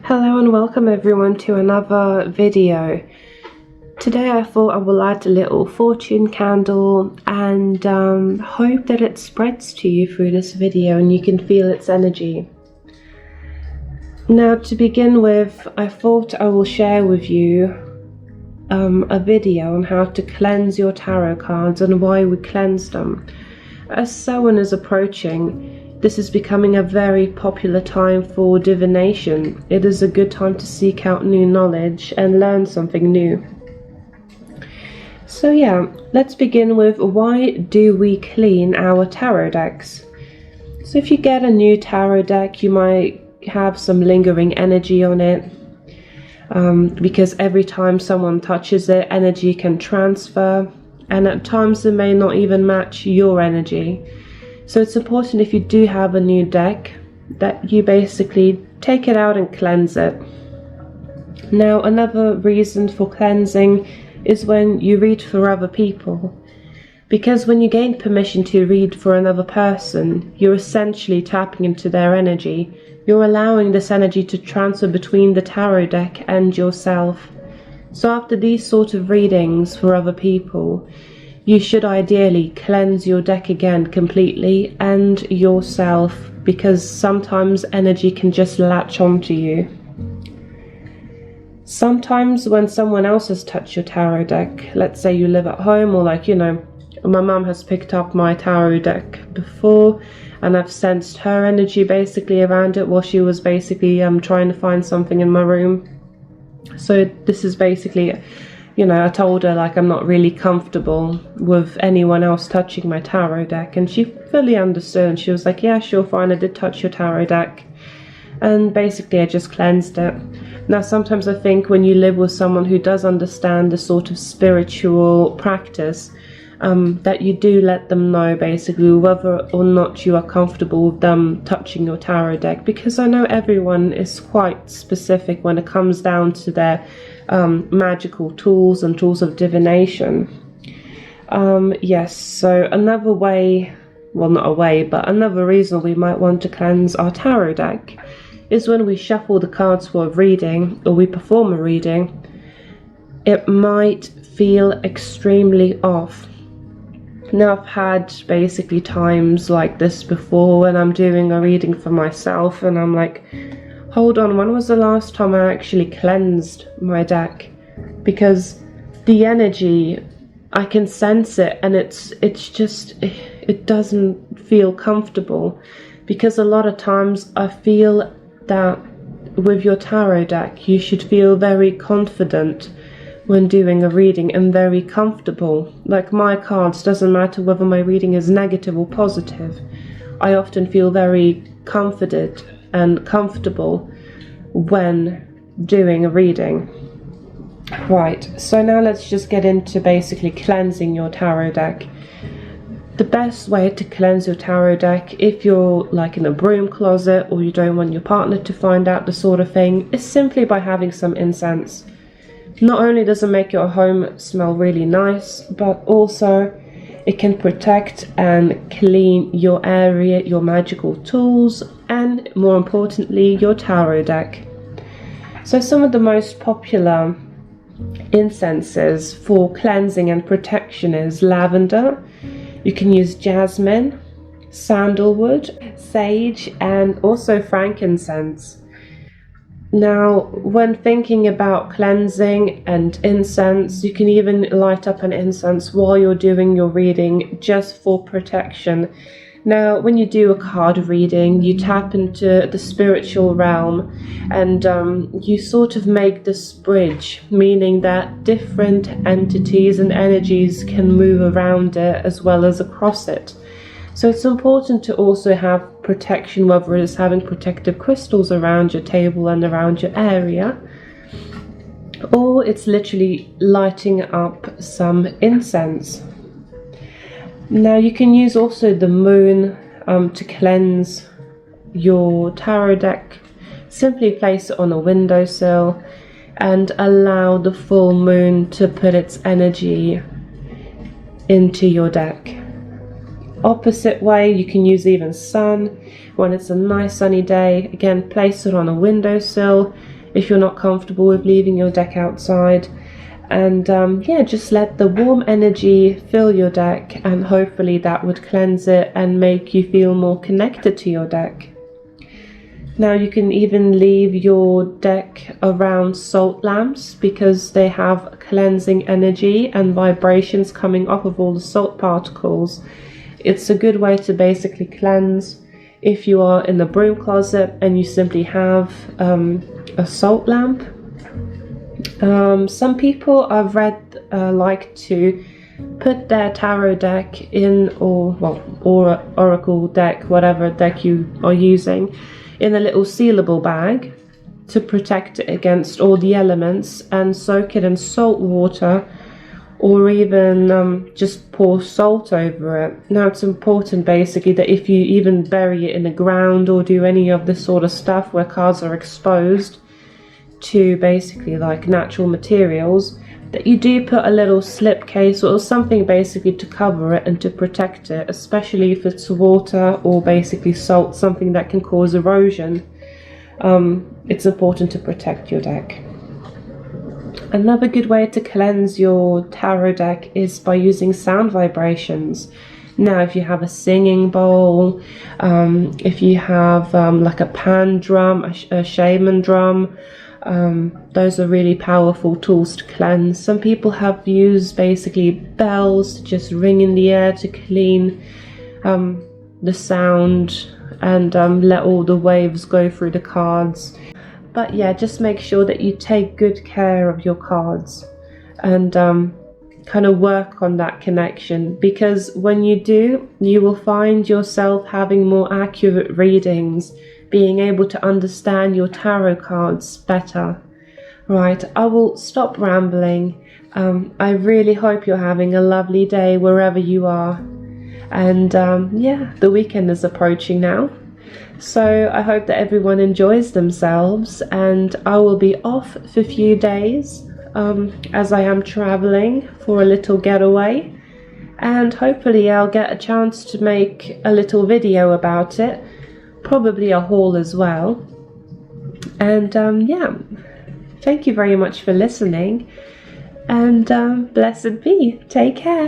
Hello and welcome everyone to another video. Today I thought I will light a little fortune candle and hope that it spreads to you through this video and you can feel its energy. Now to begin with, I thought I will share with you a video on how to cleanse your tarot cards and why we cleanse them. As Samhain is approaching, this is becoming a very popular time for divination. It is a good time to seek out new knowledge and learn something new. So yeah, let's begin with why do we clean our tarot decks? So if you get a new tarot deck, you might have some lingering energy on it, because every time someone touches it, energy can transfer, and at times it may not even match your energy. So it's important, if you do have a new deck, that you basically take it out and cleanse it. Now, another reason for cleansing is when you read for other people. Because when you gain permission to read for another person, you're essentially tapping into their energy. You're allowing this energy to transfer between the tarot deck and yourself. So after these sort of readings for other people, you should ideally cleanse your deck again completely and yourself, because sometimes energy can just latch onto you. Sometimes when someone else has touched your tarot deck, let's say you live at home, or my mum has picked up my tarot deck before and I've sensed her energy basically around it while she was basically trying to find something in my room. So this is basically, I told her I'm not really comfortable with anyone else touching my tarot deck, and she fully understood, and she was like, yeah, sure, fine, I did touch your tarot deck. And basically I just cleansed it. Now sometimes I think when you live with someone who does understand the sort of spiritual practice, that you do let them know basically whether or not you are comfortable with them touching your tarot deck, because I know everyone is quite specific when it comes down to their magical tools and tools of divination. Yes, so another way, well not a way, but another reason we might want to cleanse our tarot deck is when we shuffle the cards for a reading or we perform a reading, it might feel extremely off. Now I've had basically times like this before when I'm doing a reading for myself and I'm like, hold on, when was the last time I actually cleansed my deck? Because the energy, I can sense it, and it doesn't feel comfortable. Because a lot of times I feel that with your tarot deck, you should feel very confident when doing a reading and very comfortable. Like my cards, doesn't matter whether my reading is negative or positive, I often feel very comforted and comfortable when doing a reading. Right, so now let's just get into basically cleansing your tarot deck. The best way to cleanse your tarot deck, if you're in a broom closet or you don't want your partner to find out the sort of thing, is simply by having some incense. Not only does it make your home smell really nice, but also it can protect and clean your area, your magical tools, and more importantly, your tarot deck. So some of the most popular incenses for cleansing and protection is lavender. You can use jasmine, sandalwood, sage, and also frankincense. Now, when thinking about cleansing and incense, you can even light up an incense while you're doing your reading just for protection. Now, when you do a card reading, you tap into the spiritual realm and you sort of make this bridge, meaning that different entities and energies can move around it as well as across it. So it's important to also have protection, whether it's having protective crystals around your table and around your area, or it's literally lighting up some incense. Now you can use also the moon to cleanse your tarot deck. Simply place it on a windowsill and allow the full moon to put its energy into your deck. Opposite way, you can use even sun. When it's a nice sunny day, again, place it on a windowsill if you're not comfortable with leaving your deck outside. And yeah, just let the warm energy fill your deck, and hopefully that would cleanse it and make you feel more connected to your deck. Now you can even leave your deck around salt lamps, because they have cleansing energy and vibrations coming off of all the salt particles. It's a good way to basically cleanse. If you are in the broom closet and you simply have a salt lamp. Some people I've read like to put their tarot deck in, or oracle deck, whatever deck you are using, in a little sealable bag to protect it against all the elements, and soak it in salt water, or even just pour salt over it. Now it's important basically that if you even bury it in the ground or do any of this sort of stuff where cards are exposed to basically like natural materials, that you do put a little slip case or something basically to cover it and to protect it, especially if it's water or basically salt, something that can cause erosion. It's important to protect your deck. Another good way to cleanse your tarot deck is by using sound vibrations. Now if you have a singing bowl, if you have like a pan drum, a shaman drum, those are really powerful tools to cleanse. Some people have used basically bells to just ring in the air to clean the sound and let all the waves go through the cards. But yeah, just make sure that you take good care of your cards and kind of work on that connection, because when you do, you will find yourself having more accurate readings, being able to understand your tarot cards better. Right, I will stop rambling. I really hope you're having a lovely day wherever you are. And yeah, the weekend is approaching now. So I hope that everyone enjoys themselves, and I will be off for a few days as I am traveling for a little getaway. And hopefully I'll get a chance to make a little video about it. Probably a haul as well. And yeah, thank you very much for listening, and blessed be. Take care.